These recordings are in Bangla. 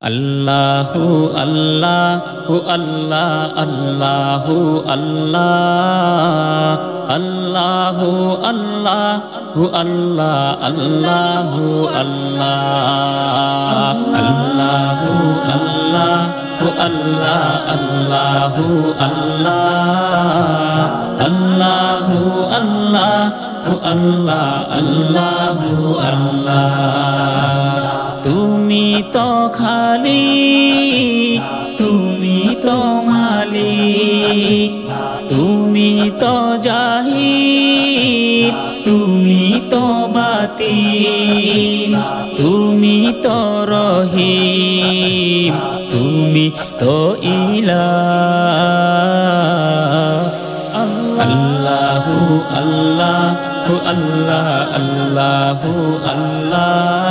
আল্লাহু আল্লাহু আল্লাহ আল্লাহু আল্লাহ আল্লাহু আল্লাহু আল্লাহ আল্লাহু আল্লাহ আল্লাহু আল্লাহু আল্লাহ আল্লাহু আল্লাহ আল্লাহু আল্লাহু আল্লাহ আল্লাহু আল্লাহ তুমি তো খালিক তুমি তো মালিক তুমি তো জাহির তুমি তো বাতিল তুমি তো রহিম তুমি তো ইলাহ আল্লাহু আল্লাহু আল্লাহ আল্লাহু আল্লাহ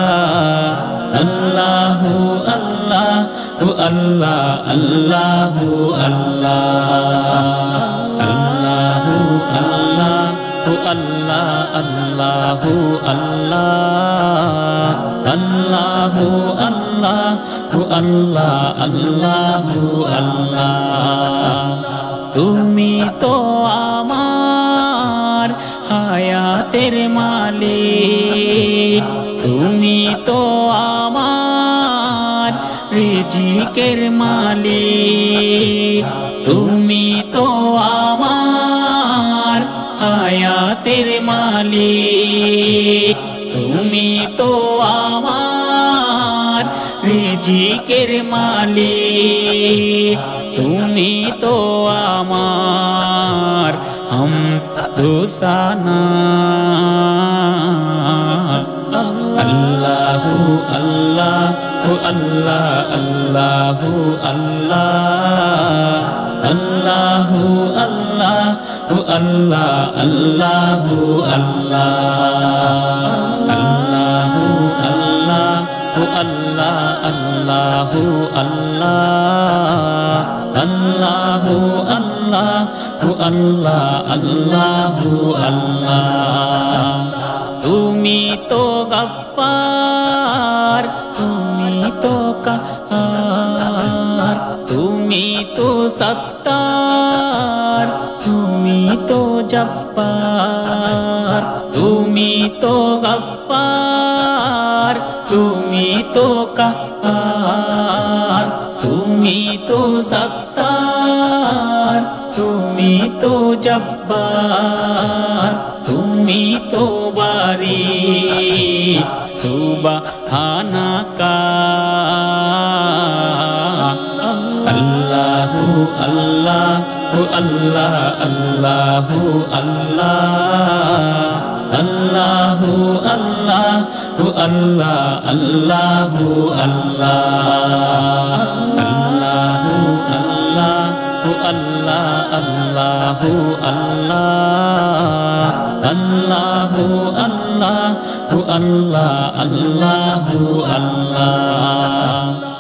আল্লাহু আল্লাহু আল্লাহ আল্লাহু আল্লাহ আল্লাহু আল্লাহু আল্লাহ আল্লাহু আল্লাহ আল্লাহু আল্লাহু আল্লাহ আল্লাহু আল্লাহ তুমি তো আমার হায়াতের মালিক তুমি তো আমার রিজিকের মালিক তুমি তো আমার হায়াতের মালিক তুমি তো আমার রিজিকের মালিক তুমি তো আমার হামদুসানা আল্লাহু আল্লাহু আল্লাহ আল্লাহু আল্লাহ আল্লাহু আল্লাহু আল্লাহ আল্লাহু আল্লাহ আল্লাহু আল্লাহু আল্লাহ আল্লাহু আল্লাহ আল্লাহু আল্লাহু আল্লাহ আল্লাহু আল্লাহ তুমি তো গফফার তুমি তো কাহার তুমি তো সত্তার তুমি তো জব্বার তুমি তো গফফার তুমি তো কাহার তুমি তো সত্তার তুমি তো জব্বার তুমি তো বারি সুবহানাকা আল্লাহু আল্লাহু আল্লাহ আল্লাহু আল্লাহ আল্লাহু আল্লাহু আল্লাহ আল্লাহু আল্লাহ আল্লাহু আল্লাহু আল্লাহ আল্লাহু আল্লাহ আল্লাহু আল্লাহু আল্লাহ আল্লাহু আল্লাহ